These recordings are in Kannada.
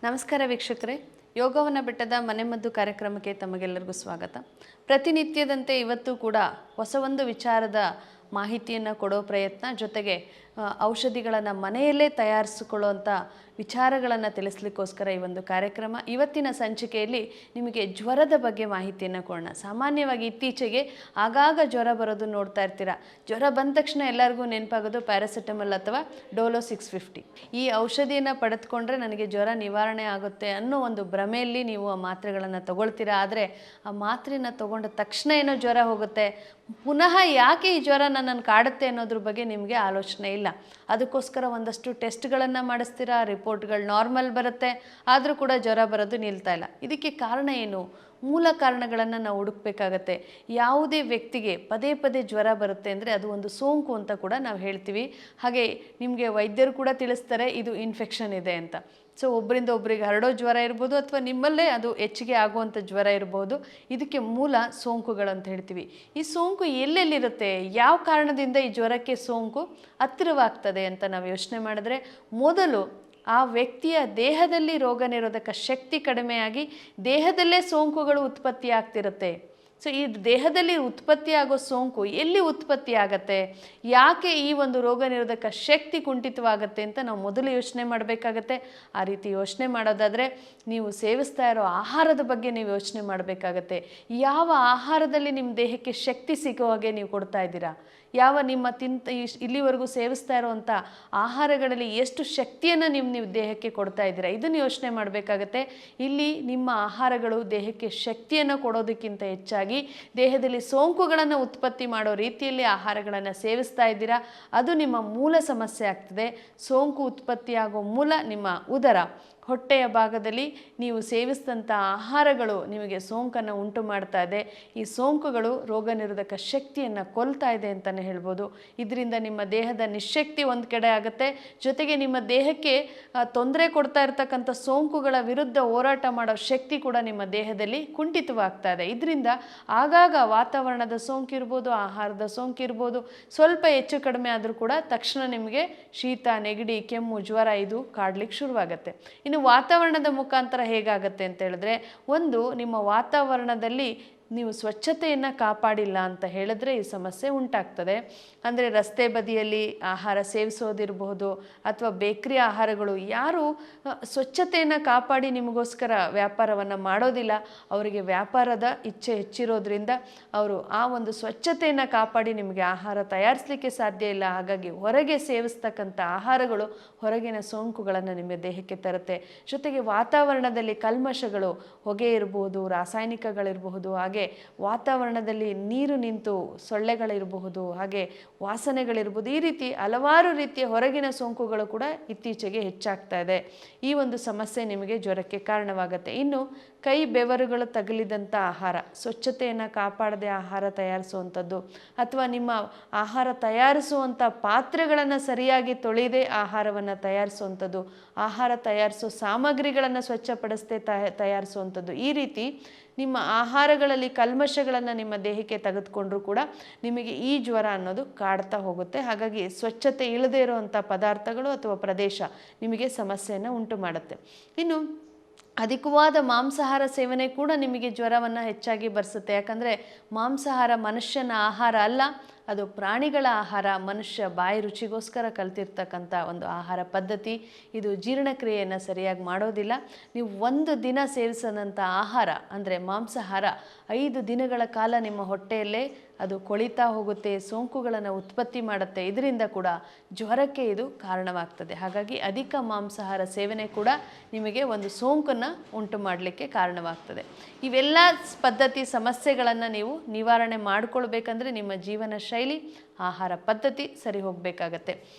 ನಮಸ್ಕಾರ ವೀಕ್ಷಕರೇ, ಯೋಗವನ ಬೆಟ್ಟದ ಮನೆಮದ್ದು ಕಾರ್ಯಕ್ರಮಕ್ಕೆ ತಮಗೆಲ್ಲರಿಗೂ ಸ್ವಾಗತ. ಪ್ರತಿನಿತ್ಯದಂತೆ ಇವತ್ತು ಕೂಡ ಹೊಸ ಒಂದು ವಿಚಾರದ ಮಾಹಿತಿಯನ್ನು ಕೊಡೋ ಪ್ರಯತ್ನ, ಜೊತೆಗೆ ಔಷಧಿಗಳನ್ನು ಮನೆಯಲ್ಲೇ ತಯಾರಿಸಿಕೊಳ್ಳುವಂಥ ವಿಚಾರಗಳನ್ನು ತಿಳಿಸ್ಲಿಕ್ಕೋಸ್ಕರ ಈ ಒಂದು ಕಾರ್ಯಕ್ರಮ. ಇವತ್ತಿನ ಸಂಚಿಕೆಯಲ್ಲಿ ನಿಮಗೆ ಜ್ವರದ ಬಗ್ಗೆ ಮಾಹಿತಿಯನ್ನು ಕೊಡೋಣ. ಸಾಮಾನ್ಯವಾಗಿ ಇತ್ತೀಚೆಗೆ ಆಗಾಗ ಜ್ವರ ಬರೋದು ನೋಡ್ತಾ ಇರ್ತೀರ. ಜ್ವರ ಬಂದ ತಕ್ಷಣ ಎಲ್ಲರಿಗೂ ನೆನಪಾಗೋದು ಪ್ಯಾರಾಸಿಟಮಲ್ ಅಥವಾ ಡೋಲೋ 650. ಈ ಔಷಧಿಯನ್ನು ಪಡೆದುಕೊಂಡ್ರೆ ನನಗೆ ಜ್ವರ ನಿವಾರಣೆ ಆಗುತ್ತೆ ಅನ್ನೋ ಒಂದು ಭ್ರಮೆಯಲ್ಲಿ ನೀವು ಆ ಮಾತ್ರೆಗಳನ್ನು ತಗೊಳ್ತೀರಾ. ಆದರೆ ಆ ಮಾತ್ರೆಯನ್ನು ತಗೊಂಡ ತಕ್ಷಣ ಏನೋ ಜ್ವರ ಹೋಗುತ್ತೆ, ಪುನಃ ಯಾಕೆ ಈ ಜ್ವರ ನನ್ನನ್ನು ಕಾಡುತ್ತೆ ಅನ್ನೋದ್ರ ಬಗ್ಗೆ ನಿಮಗೆ ಆಲೋಚನೆ ಇಲ್ಲ. ಅದಕ್ಕೋಸ್ಕರ ಒಂದಷ್ಟು ಟೆಸ್ಟ್ಗಳನ್ನು ಮಾಡಿಸ್ತೀರಾ, ರಿಪೋರ್ಟ್ಗಳು ನಾರ್ಮಲ್ ಬರುತ್ತೆ, ಆದರೂ ಕೂಡ ಜ್ವರ ಬರೋದು ನಿಲ್ತಾ ಇಲ್ಲ. ಇದಕ್ಕೆ ಕಾರಣ ಏನು? ಮೂಲ ಕಾರಣಗಳನ್ನು ನಾವು ಹುಡುಕಬೇಕಾಗತ್ತೆ. ಯಾವುದೇ ವ್ಯಕ್ತಿಗೆ ಪದೇ ಪದೇ ಜ್ವರ ಬರುತ್ತೆ ಅಂದರೆ ಅದು ಒಂದು ಸೋಂಕು ಅಂತ ಕೂಡ ನಾವು ಹೇಳ್ತೀವಿ. ಹಾಗೆ ನಿಮಗೆ ವೈದ್ಯರು ಕೂಡ ತಿಳಿಸ್ತಾರೆ ಇದು ಇನ್ಫೆಕ್ಷನ್ ಇದೆ ಅಂತ. ಸೊ ಒಬ್ಬರಿಂದ ಒಬ್ಬರಿಗೆ ಹರಡೋ ಜ್ವರ ಇರ್ಬೋದು, ಅಥವಾ ನಿಮ್ಮಲ್ಲೇ ಅದು ಹೆಚ್ಚಿಗೆ ಆಗುವಂಥ ಜ್ವರ ಇರ್ಬೋದು. ಇದಕ್ಕೆ ಮೂಲ ಸೋಂಕುಗಳು ಅಂತ ಹೇಳ್ತೀವಿ. ಈ ಸೋಂಕು ಎಲ್ಲೆಲ್ಲಿರುತ್ತೆ, ಯಾವ ಕಾರಣದಿಂದ ಈ ಜ್ವರಕ್ಕೆ ಸೋಂಕು ಹತ್ತಿರವಾಗ್ತದೆ ಅಂತ ನಾವು ಯೋಚನೆ ಮಾಡಿದ್ರೆ, ಮೊದಲು ಆ ವ್ಯಕ್ತಿಯ ದೇಹದಲ್ಲಿ ರೋಗ ನಿರೋಧಕ ಶಕ್ತಿ ಕಡಿಮೆಯಾಗಿ ದೇಹದಲ್ಲೇ ಸೋಂಕುಗಳು ಉತ್ಪತ್ತಿ ಆಗ್ತಿರುತ್ತೆ. ಸೊ ಈ ದೇಹದಲ್ಲಿ ಉತ್ಪತ್ತಿ ಆಗೋ ಸೋಂಕು ಎಲ್ಲಿ ಉತ್ಪತ್ತಿ ಆಗತ್ತೆ, ಯಾಕೆ ಈ ಒಂದು ರೋಗ ನಿರೋಧಕ ಶಕ್ತಿ ಕುಂಠಿತವಾಗತ್ತೆ ಅಂತ ನಾವು ಮೊದಲು ಯೋಚನೆ ಮಾಡಬೇಕಾಗತ್ತೆ. ಆ ರೀತಿ ಯೋಚನೆ ಮಾಡೋದಾದರೆ ನೀವು ಸೇವಿಸ್ತಾ ಇರೋ ಆಹಾರದ ಬಗ್ಗೆ ನೀವು ಯೋಚನೆ ಮಾಡಬೇಕಾಗತ್ತೆ. ಯಾವ ಆಹಾರದಲ್ಲಿ ನಿಮ್ಮ ದೇಹಕ್ಕೆ ಶಕ್ತಿ ಸಿಗೋ ಹಾಗೆ ನೀವು ಕೊಡ್ತಾ ಇದ್ದೀರಾ, ಯಾವ ನಿಮ್ಮ ಇಲ್ಲಿವರೆಗೂ ಸೇವಿಸ್ತಾ ಇರೋವಂಥ ಆಹಾರಗಳಲ್ಲಿ ಎಷ್ಟು ಶಕ್ತಿಯನ್ನು ನೀವು ದೇಹಕ್ಕೆ ಕೊಡ್ತಾ ಇದ್ದೀರಾ, ಇದನ್ನು ಯೋಚನೆ ಮಾಡಬೇಕಾಗತ್ತೆ. ಇಲ್ಲಿ ನಿಮ್ಮ ಆಹಾರಗಳು ದೇಹಕ್ಕೆ ಶಕ್ತಿಯನ್ನು ಕೊಡೋದಕ್ಕಿಂತ ಹೆಚ್ಚಾಗಿ ದೇಹದಲ್ಲಿ ಸೋಂಕುಗಳನ್ನು ಉತ್ಪತ್ತಿ ಮಾಡೋ ರೀತಿಯಲ್ಲಿ ಆಹಾರಗಳನ್ನು ಸೇವಿಸ್ತಾ ಇದ್ದೀರಾ, ಅದು ನಿಮ್ಮ ಮೂಲ ಸಮಸ್ಯೆ ಆಗ್ತದೆ. ಸೋಂಕು ಉತ್ಪತ್ತಿಯಾಗೋ ಮೂಲ ನಿಮ್ಮ ಉದರ, ಹೊಟ್ಟೆಯ ಭಾಗದಲ್ಲಿ ನೀವು ಸೇವಿಸಿದಂಥ ಆಹಾರಗಳು ನಿಮಗೆ ಸೋಂಕನ್ನು ಉಂಟು ಮಾಡ್ತಾ ಇದೆ. ಈ ಸೋಂಕುಗಳು ರೋಗ ನಿರೋಧಕ ಶಕ್ತಿಯನ್ನು ಕೊಲ್ತಾ ಇದೆ ಅಂತಲೇ ಹೇಳ್ಬೋದು. ಇದರಿಂದ ನಿಮ್ಮ ದೇಹದ ನಿಶ್ಶಕ್ತಿ ಒಂದು ಕಡೆ ಆಗುತ್ತೆ, ಜೊತೆಗೆ ನಿಮ್ಮ ದೇಹಕ್ಕೆ ತೊಂದರೆ ಕೊಡ್ತಾ ಇರ್ತಕ್ಕಂಥ ಸೋಂಕುಗಳ ವಿರುದ್ಧ ಹೋರಾಟ ಮಾಡೋ ಶಕ್ತಿ ಕೂಡ ನಿಮ್ಮ ದೇಹದಲ್ಲಿ ಕುಂಠಿತವಾಗ್ತಾ ಇದೆ. ಇದರಿಂದ ಆಗಾಗ ವಾತಾವರಣದ ಸೋಂಕಿರ್ಬೋದು, ಆಹಾರದ ಸೋಂಕಿರ್ಬೋದು, ಸ್ವಲ್ಪ ಹೆಚ್ಚು ಕಡಿಮೆ ಆದರೂ ಕೂಡ ತಕ್ಷಣ ನಿಮಗೆ ಶೀತ, ನೆಗಡಿ, ಕೆಮ್ಮು, ಜ್ವರ ಇದು ಕಾಡ್ಲಿಕ್ಕೆ ಶುರುವಾಗುತ್ತೆ. ಇನ್ನು ವಾತಾವರಣದ ಮುಖಾಂತರ ಹೇಗಾಗುತ್ತೆ ಅಂತ ಹೇಳಿದ್ರೆ, ಒಂದು ನಿಮ್ಮ ವಾತಾವರಣದಲ್ಲಿ ನೀವು ಸ್ವಚ್ಛತೆಯನ್ನು ಕಾಪಾಡಿಲ್ಲ ಅಂತ ಹೇಳಿದ್ರೆ ಈ ಸಮಸ್ಯೆ ಉಂಟಾಗ್ತದೆ. ಅಂದರೆ ರಸ್ತೆ ಬದಿಯಲ್ಲಿ ಆಹಾರ ಸೇವಿಸೋದಿರಬಹುದು, ಅಥವಾ ಬೇಕ್ರಿ ಆಹಾರಗಳು, ಯಾರು ಸ್ವಚ್ಛತೆಯನ್ನು ಕಾಪಾಡಿ ನಿಮಗೋಸ್ಕರ ವ್ಯಾಪಾರವನ್ನು ಮಾಡೋದಿಲ್ಲ, ಅವರಿಗೆ ವ್ಯಾಪಾರದ ಇಚ್ಛೆ ಹೆಚ್ಚಿರೋದ್ರಿಂದ ಅವರು ಆ ಒಂದು ಸ್ವಚ್ಛತೆಯನ್ನು ಕಾಪಾಡಿ ನಿಮಗೆ ಆಹಾರ ತಯಾರಿಸಲಿಕ್ಕೆ ಸಾಧ್ಯ ಇಲ್ಲ. ಹಾಗಾಗಿ ಹೊರಗೆ ಸೇವಿಸ್ತಕ್ಕಂಥ ಆಹಾರಗಳು ಹೊರಗಿನ ಸೋಂಕುಗಳನ್ನು ನಿಮ್ಮ ದೇಹಕ್ಕೆ ತರುತ್ತೆ. ಜೊತೆಗೆ ವಾತಾವರಣದಲ್ಲಿ ಕಲ್ಮಶಗಳು, ಹೊಗೆ ಇರಬಹುದು, ರಾಸಾಯನಿಕಗಳಿರಬಹುದು, ಹಾಗೆ ವಾತಾವರಣದಲ್ಲಿ ನೀರು ನಿಂತು ಸೊಳ್ಳೆಗಳಿರಬಹುದು, ಹಾಗೆ ವಾಸನೆಗಳಿರ್ಬೋದು, ಈ ರೀತಿ ಹಲವಾರು ರೀತಿಯ ಹೊರಗಿನ ಸೋಂಕುಗಳು ಕೂಡ ಇತ್ತೀಚೆಗೆ ಹೆಚ್ಚಾಗ್ತಾ ಇದೆ. ಈ ಒಂದು ಸಮಸ್ಯೆ ನಿಮಗೆ ಜ್ವರಕ್ಕೆ ಕಾರಣವಾಗುತ್ತೆ. ಇನ್ನು ಕೈ ಬೆವರುಗಳು ತಗುಲಿದಂಥ ಆಹಾರ, ಸ್ವಚ್ಛತೆಯನ್ನು ಕಾಪಾಡದೆ ಆಹಾರ ತಯಾರಿಸುವಂಥದ್ದು, ಅಥವಾ ನಿಮ್ಮ ಆಹಾರ ತಯಾರಿಸುವಂಥ ಪಾತ್ರೆಗಳನ್ನು ಸರಿಯಾಗಿ ತೊಳೆಯದೆ ಆಹಾರವನ್ನು ತಯಾರಿಸುವಂಥದ್ದು, ಆಹಾರ ತಯಾರಿಸೋ ಸಾಮಗ್ರಿಗಳನ್ನು ಸ್ವಚ್ಛಪಡಿಸದೆ ತಯಾರಿಸುವಂಥದ್ದು, ಈ ರೀತಿ ನಿಮ್ಮ ಆಹಾರಗಳಲ್ಲಿ ಕಲ್ಮಶಗಳನ್ನು ನಿಮ್ಮ ದೇಹಕ್ಕೆ ತೆಗೆದುಕೊಂಡ್ರೂ ಕೂಡ ನಿಮಗೆ ಈ ಜ್ವರ ಅನ್ನೋದು ಕಾಡ್ತಾ ಹೋಗುತ್ತೆ. ಹಾಗಾಗಿ ಸ್ವಚ್ಛತೆ ಇಲ್ಲದೇ ಇರುವಂಥ ಪದಾರ್ಥಗಳು ಅಥವಾ ಪ್ರದೇಶ ನಿಮಗೆ ಸಮಸ್ಯೆಯನ್ನು ಉಂಟು ಮಾಡುತ್ತೆ. ಇನ್ನು ಅಧಿಕವಾದ ಮಾಂಸಾಹಾರ ಸೇವನೆ ಕೂಡ ನಿಮಗೆ ಜ್ವರವನ್ನು ಹೆಚ್ಚಾಗಿ ಬರೆಸುತ್ತೆ. ಯಾಕಂದರೆ ಮಾಂಸಾಹಾರ ಮನುಷ್ಯನ ಆಹಾರ ಅಲ್ಲ, ಅದು ಪ್ರಾಣಿಗಳ ಆಹಾರ. ಮನುಷ್ಯ ಬಾಯಿ ರುಚಿಗೋಸ್ಕರ ಕಲ್ತಿರ್ತಕ್ಕಂಥ ಒಂದು ಆಹಾರ ಪದ್ಧತಿ. ಇದು ಜೀರ್ಣಕ್ರಿಯೆಯನ್ನು ಸರಿಯಾಗಿ ಮಾಡೋದಿಲ್ಲ. ನೀವು ಒಂದು ದಿನ ಸೇವಿಸಿದಂಥ ಆಹಾರ ಅಂದರೆ ಮಾಂಸಾಹಾರ 5 ದಿನಗಳ ಕಾಲ ನಿಮ್ಮ ಹೊಟ್ಟೆಯಲ್ಲೇ ಅದು ಕೊಳಿತಾ ಹೋಗುತ್ತೆ, ಸೋಂಕುಗಳನ್ನು ಉತ್ಪತ್ತಿ ಮಾಡುತ್ತೆ. ಇದರಿಂದ ಕೂಡ ಜ್ವರಕ್ಕೆ ಇದು ಕಾರಣವಾಗ್ತದೆ. ಹಾಗಾಗಿ ಅಧಿಕ ಮಾಂಸಾಹಾರ ಸೇವನೆ ಕೂಡ ನಿಮಗೆ ಒಂದು ಸೋಂಕನ್ನು ಉಂಟು ಮಾಡಲಿಕ್ಕೆ ಕಾರಣವಾಗ್ತದೆ. ಇವೆಲ್ಲ ಪದ್ಧತಿ ಸಮಸ್ಯೆಗಳನ್ನು ನೀವು ನಿವಾರಣೆ ಮಾಡಿಕೊಳ್ಬೇಕಂದ್ರೆ ನಿಮ್ಮ ಜೀವನ ಶೈಲಿ, ಆಹಾರ ಪದ್ಧತಿ ಸರಿ ಹೋಗಬೇಕಾಗತ್ತೆ.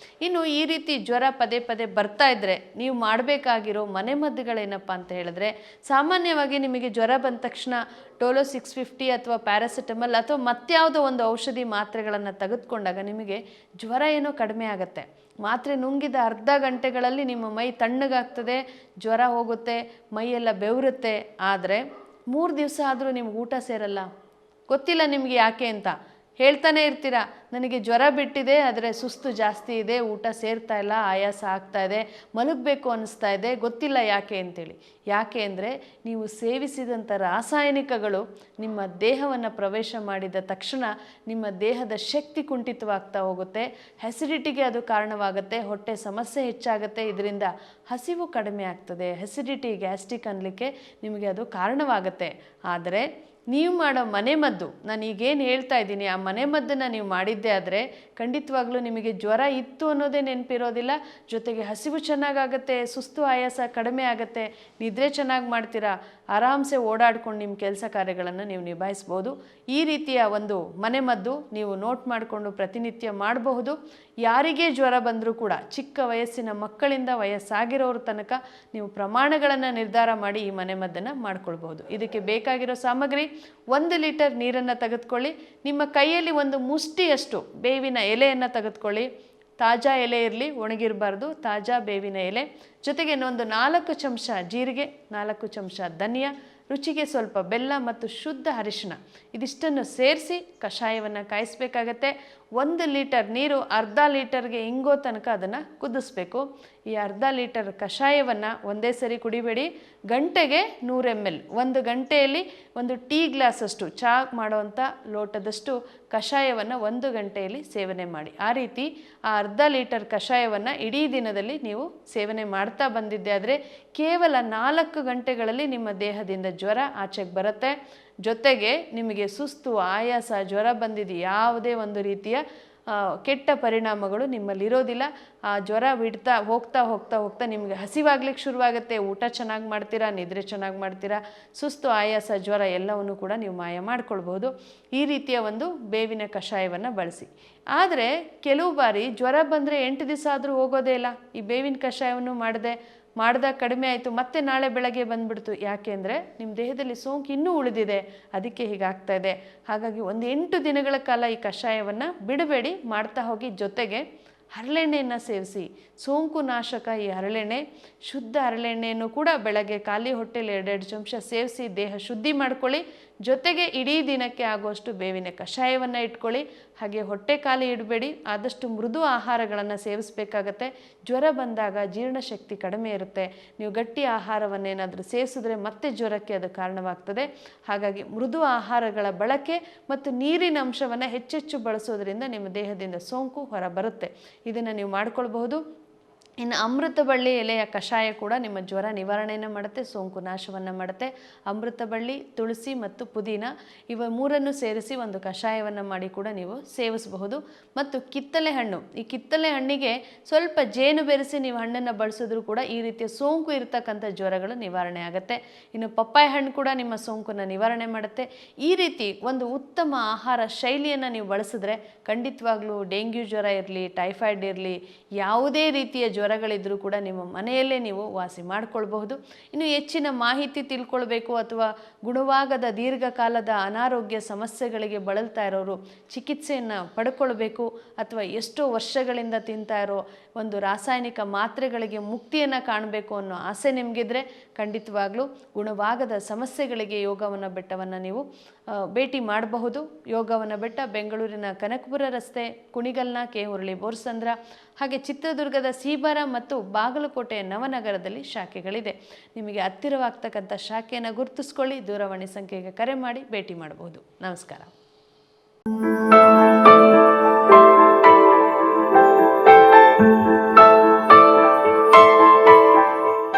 ಇನ್ನು ಈ ರೀತಿ ಜ್ವರ ಪದೇ ಪದೇ ಬರ್ತಾ ಇದ್ದರೆ ನೀವು ಮಾಡಬೇಕಾಗಿರೋ ಮನೆಮದ್ದುಗಳೇನಪ್ಪ ಅಂತ ಹೇಳಿದ್ರೆ, ಸಾಮಾನ್ಯವಾಗಿ ನಿಮಗೆ ಜ್ವರ ಬಂದ ತಕ್ಷಣ ಡೋಲೋ 650 ಅಥವಾ ಪ್ಯಾರಾಸಿಟಮಲ್ ಅಥವಾ ಮತ್ಯಾವುದೋ ಒಂದು ಔಷಧಿ ಮಾತ್ರೆಗಳನ್ನು ತೆಗೆದುಕೊಂಡಾಗ ನಿಮಗೆ ಜ್ವರ ಏನೋ ಕಡಿಮೆ ಆಗುತ್ತೆ. ಮಾತ್ರೆ ನುಂಗಿದ ಅರ್ಧ ಗಂಟೆಗಳಲ್ಲಿ ನಿಮ್ಮ ಮೈ ತಣ್ಣಗಾಗ್ತದೆ, ಜ್ವರ ಹೋಗುತ್ತೆ, ಮೈಯೆಲ್ಲ ಬೆವರುತ್ತೆ. ಆದರೆ 3 ದಿವಸ ಆದರೂ ನಿಮ್ಗೆ ಊಟ ಸೇರಲ್ಲ. ಗೊತ್ತಿಲ್ಲ ನಿಮಗೆ ಯಾಕೆ ಅಂತ. ಹೇಳ್ತಾನೆ ಇರ್ತೀರಾ, ನನಗೆ ಜ್ವರ ಬಿಟ್ಟಿದೆ ಆದರೆ ಸುಸ್ತು ಜಾಸ್ತಿ ಇದೆ, ಊಟ ಸೇರ್ತಾ ಇಲ್ಲ, ಆಯಾಸ ಆಗ್ತಾ ಇದೆ, ಮಲಗಬೇಕು ಅನ್ನಿಸ್ತಾ ಇದೆ, ಗೊತ್ತಿಲ್ಲ ಯಾಕೆ ಅಂತೇಳಿ. ಯಾಕೆ ಅಂದರೆ ನೀವು ಸೇವಿಸಿದಂಥ ರಾಸಾಯನಿಕಗಳು ನಿಮ್ಮ ದೇಹವನ್ನು ಪ್ರವೇಶ ಮಾಡಿದ ತಕ್ಷಣ ನಿಮ್ಮ ದೇಹದ ಶಕ್ತಿ ಕುಂಠಿತವಾಗ್ತಾ ಹೋಗುತ್ತೆ, ಅಸಿಡಿಟಿಗೆ ಅದು ಕಾರಣವಾಗುತ್ತೆ, ಹೊಟ್ಟೆ ಸಮಸ್ಯೆ ಹೆಚ್ಚಾಗುತ್ತೆ, ಇದರಿಂದ ಹಸಿವು ಕಡಿಮೆ ಆಗ್ತದೆ, ಅಸಿಡಿಟಿ ಗ್ಯಾಸ್ಟ್ರಿಕ್ ಅನ್ನಲಿಕ್ಕೆ ನಿಮಗೆ ಅದು ಕಾರಣವಾಗುತ್ತೆ. ಆದರೆ ನೀವು ಮಾಡೋ ಮನೆಮದ್ದು, ನಾನು ಈಗೇನು ಹೇಳ್ತಾ ಇದ್ದೀನಿ ಆ ಮನೆಮದ್ದನ್ನು ನೀವು ಮಾಡಿದ್ದೇ ಆದರೆ ಖಂಡಿತವಾಗ್ಲೂ ನಿಮಗೆ ಜ್ವರ ಇತ್ತು ಅನ್ನೋದೇ ನೆನಪಿರೋದಿಲ್ಲ, ಜೊತೆಗೆ ಹಸಿವು ಚೆನ್ನಾಗಾಗತ್ತೆ, ಸುಸ್ತು ಆಯಾಸ ಕಡಿಮೆ ಆಗುತ್ತೆ, ನಿದ್ರೆ ಚೆನ್ನಾಗಿ ಮಾಡ್ತೀರಾ, ಆರಾಮ್ಸೆ ಓಡಾಡ್ಕೊಂಡು ನಿಮ್ಮ ಕೆಲಸ ಕಾರ್ಯಗಳನ್ನು ನೀವು ನಿಭಾಯಿಸ್ಬೋದು. ಈ ರೀತಿಯ ಒಂದು ಮನೆಮದ್ದು ನೀವು ನೋಟ್ ಮಾಡಿಕೊಂಡು ಪ್ರತಿನಿತ್ಯ ಮಾಡಬಹುದು. ಯಾರಿಗೇ ಜ್ವರ ಬಂದರೂ ಕೂಡ ಚಿಕ್ಕ ವಯಸ್ಸಿನ ಮಕ್ಕಳಿಂದ ವಯಸ್ಸಾಗಿರೋರ ತನಕ ನೀವು ಪ್ರಮಾಣಗಳನ್ನು ನಿರ್ಧಾರ ಮಾಡಿ ಈ ಮನೆಮದ್ದನ್ನು ಮಾಡ್ಕೊಳ್ಬಹುದು. ಇದಕ್ಕೆ ಬೇಕಾಗಿರೋ ಸಾಮಗ್ರಿ: 1 ಲೀಟರ್ ನೀರನ್ನು ತೆಗೆದುಕೊಳ್ಳಿ, ನಿಮ್ಮ ಕೈಯಲ್ಲಿ ಒಂದು ಮುಷ್ಟಿಯಷ್ಟು ಬೇವಿನ ಎಲೆಯನ್ನು ತೆಗೆದುಕೊಳ್ಳಿ, ತಾಜಾ ಎಲೆ ಇರಲಿ, ಒಣಗಿರಬಾರ್ದು, ತಾಜಾ ಬೇವಿನ ಎಲೆ, ಜೊತೆಗೆ ಒಂದು 4 ಚಮಚ ಜೀರಿಗೆ, 4 ಚಮಚ ಧನಿಯಾ, ರುಚಿಗೆ ಸ್ವಲ್ಪ ಬೆಲ್ಲ ಮತ್ತು ಶುದ್ಧ ಅರಿಶಿಣ, ಇದಿಷ್ಟನ್ನು ಸೇರಿಸಿ ಕಷಾಯವನ್ನು ಕಾಯಿಸಬೇಕಾಗತ್ತೆ. 1 ಲೀಟರ್ ನೀರು ಅರ್ಧ ಲೀಟರ್ಗೆ ಇಂಗೋ ತನಕ ಅದನ್ನು ಕುದಿಸ್ಬೇಕು. ಈ ಅರ್ಧ ಲೀಟರ್ ಕಷಾಯವನ್ನು ಒಂದೇ ಸರಿ ಕುಡಿಬೇಡಿ, ಗಂಟೆಗೆ 100 ml, 1 ಗಂಟೆಯಲ್ಲಿ 1 ಟೀ ಗ್ಲಾಸಷ್ಟು, ಚಹಾ ಮಾಡೋವಂಥ ಲೋಟದಷ್ಟು ಕಷಾಯವನ್ನು 1 ಗಂಟೆಯಲ್ಲಿ ಸೇವನೆ ಮಾಡಿ. ಆ ರೀತಿ ಆ ಅರ್ಧ ಲೀಟರ್ ಕಷಾಯವನ್ನು ಇಡೀ ದಿನದಲ್ಲಿ ನೀವು ಸೇವನೆ ಮಾಡ್ತಾ ಬಂದಿದ್ದೆ ಆದರೆ ಕೇವಲ 4 ಗಂಟೆಗಳಲ್ಲಿ ನಿಮ್ಮ ದೇಹದಿಂದ ಜ್ವರ ಆಚೆಗೆ ಬರುತ್ತೆ. ಜೊತೆಗೆ ನಿಮಗೆ ಸುಸ್ತು, ಆಯಾಸ, ಜ್ವರ ಬಂದಿದ್ದು ಯಾವುದೇ ಒಂದು ರೀತಿಯ ಕೆಟ್ಟ ಪರಿಣಾಮಗಳು ನಿಮ್ಮಲ್ಲಿರೋದಿಲ್ಲ. ಆ ಜ್ವರ ಬಿಡ್ತಾ ಹೋಗ್ತಾ ಹೋಗ್ತಾ ಹೋಗ್ತಾ ನಿಮಗೆ ಹಸಿವಾಗ್ಲಿಕ್ಕೆ ಶುರುವಾಗುತ್ತೆ, ಊಟ ಚೆನ್ನಾಗಿ ಮಾಡ್ತೀರಾ, ನಿದ್ರೆ ಚೆನ್ನಾಗಿ ಮಾಡ್ತೀರಾ, ಸುಸ್ತು, ಆಯಾಸ, ಜ್ವರ ಎಲ್ಲವನ್ನು ಕೂಡ ನೀವು ಮಾಯ ಮಾಡ್ಕೊಳ್ಬೋದು. ಈ ರೀತಿಯ ಒಂದು ಬೇವಿನ ಕಷಾಯವನ್ನು ಬಳಸಿ. ಆದರೆ ಕೆಲವು ಬಾರಿ ಜ್ವರ ಬಂದರೆ 8 ದಿವಸ ಆದರೂ ಹೋಗೋದೇ ಇಲ್ಲ, ಈ ಬೇವಿನ ಕಷಾಯವನ್ನು ಮಾಡಿದಾಗ ಕಡಿಮೆ ಆಯಿತು, ಮತ್ತೆ ನಾಳೆ ಬೆಳಗ್ಗೆ ಬಂದುಬಿಡ್ತು. ಯಾಕೆ ಅಂದರೆ ನಿಮ್ಮ ದೇಹದಲ್ಲಿ ಸೋಂಕು ಇನ್ನೂ ಉಳಿದಿದೆ, ಅದಕ್ಕೆ ಹೀಗಾಗ್ತಾ ಇದೆ. ಹಾಗಾಗಿ 8 ದಿನಗಳ ಕಾಲ ಈ ಕಷಾಯವನ್ನು ಬಿಡಬೇಡಿ, ಮಾಡ್ತಾ ಹೋಗಿ. ಜೊತೆಗೆ ಹರಳೆಣ್ಣೆಯನ್ನು ಸೇವಿಸಿ, ಸೋಂಕು ನಾಶಕ ಈ ಹರಳೆಣ್ಣೆ. ಶುದ್ಧ ಹರಳೆಣ್ಣೆಯನ್ನು ಕೂಡ ಬೆಳಗ್ಗೆ ಖಾಲಿ ಹೊಟ್ಟೆಲಿ 2 ಚಮಚ ಸೇವಿಸಿ ದೇಹ ಶುದ್ಧಿ ಮಾಡ್ಕೊಳ್ಳಿ. ಜೊತೆಗೆ ಇಡೀ ದಿನಕ್ಕೆ ಆಗುವಷ್ಟು ಬೇವಿನ ಕಷಾಯವನ್ನು ಇಟ್ಕೊಳ್ಳಿ. ಹಾಗೆ ಹೊಟ್ಟೆ ಖಾಲಿ ಇಡಬೇಡಿ, ಆದಷ್ಟು ಮೃದು ಆಹಾರಗಳನ್ನು ಸೇವಿಸಬೇಕಾಗತ್ತೆ. ಜ್ವರ ಬಂದಾಗ ಜೀರ್ಣಶಕ್ತಿ ಕಡಿಮೆ ಇರುತ್ತೆ, ನೀವು ಗಟ್ಟಿ ಆಹಾರವನ್ನೇನಾದರೂ ಸೇವಿಸಿದ್ರೆ ಮತ್ತೆ ಜ್ವರಕ್ಕೆ ಅದು ಕಾರಣವಾಗ್ತದೆ. ಹಾಗಾಗಿ ಮೃದು ಆಹಾರಗಳ ಬಳಕೆ ಮತ್ತು ನೀರಿನ ಅಂಶವನ್ನು ಹೆಚ್ಚೆಚ್ಚು ಬಳಸೋದ್ರಿಂದ ನಿಮ್ಮ ದೇಹದಿಂದ ಸೋಂಕು ಹೊರ ಬರುತ್ತೆ. ಇದನ್ನು ನೀವು ಮಾಡ್ಕೊಳ್ಬಹುದು. ಇನ್ನು ಅಮೃತಬಳ್ಳಿ ಎಲೆಯ ಕಷಾಯ ಕೂಡ ನಿಮ್ಮ ಜ್ವರ ನಿವಾರಣೆಯನ್ನು ಮಾಡುತ್ತೆ, ಸೋಂಕು ನಾಶವನ್ನು ಮಾಡುತ್ತೆ. ಅಮೃತಬಳ್ಳಿ, ತುಳಸಿ ಮತ್ತು ಪುದೀನ ಇವ 3 ಸೇರಿಸಿ ಒಂದು ಕಷಾಯವನ್ನು ಮಾಡಿ ಕೂಡ ನೀವು ಸೇವಿಸಬಹುದು. ಮತ್ತು ಕಿತ್ತಳೆ ಹಣ್ಣು, ಈ ಕಿತ್ತಳೆ ಹಣ್ಣಿಗೆ ಸ್ವಲ್ಪ ಜೇನು ಬೆರೆಸಿ ನೀವು ಹಣ್ಣನ್ನು ಬಳಸಿದ್ರೂ ಕೂಡ ಈ ರೀತಿಯ ಸೋಂಕು ಇರತಕ್ಕಂಥ ಜ್ವರಗಳು ನಿವಾರಣೆ ಆಗುತ್ತೆ. ಇನ್ನು ಪಪ್ಪಾಯ ಹಣ್ಣು ಕೂಡ ನಿಮ್ಮ ಸೋಂಕನ್ನು ನಿವಾರಣೆ ಮಾಡುತ್ತೆ. ಈ ರೀತಿ ಒಂದು ಉತ್ತಮ ಆಹಾರ ಶೈಲಿಯನ್ನು ನೀವು ಬಳಸಿದ್ರೆ ಖಂಡಿತವಾಗ್ಲೂ ಡೆಂಗ್ಯೂ ಜ್ವರ ಇರಲಿ, ಟೈಫಾಯ್ಡ್ ಇರಲಿ, ಯಾವುದೇ ರೀತಿಯ ಜ್ವರಗಳಿದ್ರೂ ಕೂಡ ನಿಮ್ಮ ಮನೆಯಲ್ಲೇ ನೀವು ವಾಸಿ ಮಾಡಿಕೊಳ್ಬಹುದು. ಇನ್ನು ಹೆಚ್ಚಿನ ಮಾಹಿತಿ ತಿಳ್ಕೊಳ್ಬೇಕು ಅಥವಾ ಗುಣವಾಗದ ದೀರ್ಘಕಾಲದ ಅನಾರೋಗ್ಯ ಸಮಸ್ಯೆಗಳಿಗೆ ಬಳಲ್ತಾ ಇರೋರು ಚಿಕಿತ್ಸೆಯನ್ನು ಪಡ್ಕೊಳ್ಬೇಕು ಅಥವಾ ಎಷ್ಟೋ ವರ್ಷಗಳಿಂದ ತಿಂತಾ ಇರೋ ಒಂದು ರಾಸಾಯನಿಕ ಮಾತ್ರೆಗಳಿಗೆ ಮುಕ್ತಿಯನ್ನು ಕಾಣಬೇಕು ಅನ್ನೋ ಆಸೆ ನಿಮಗಿದ್ರೆ ಖಂಡಿತವಾಗ್ಲೂ ಗುಣವಾಗದ ಸಮಸ್ಯೆಗಳಿಗೆ ಯೋಗವನ ಬೆಟ್ಟವನ್ನು ನೀವು ಭೇಟಿ ಮಾಡಬಹುದು. ಯೋಗವನ ಬೆಟ್ಟ ಬೆಂಗಳೂರಿನ ಕನಕಪುರ ರಸ್ತೆ, ಕುಣಿಗಲ್ನ ಕೆ ಹುರುಳಿ ಬೋರ್ಸಂದ್ರ, ಹಾಗೆ ಚಿತ್ರದುರ್ಗದ ಸೀಬಾರ ಮತ್ತು ಬಾಗಲಕೋಟೆಯ ನವನಗರದಲ್ಲಿ ಶಾಖೆಗಳಿದೆ. ನಿಮಗೆ ಹತ್ತಿರವಾಗ್ತಕ್ಕಂಥ ಶಾಖೆಯನ್ನು ಗುರುತಿಸ್ಕೊಳ್ಳಿ, ದೂರವಾಣಿ ಸಂಖ್ಯೆಗೆ ಕರೆ ಮಾಡಿ ಭೇಟಿ ಮಾಡಬಹುದು. ನಮಸ್ಕಾರ.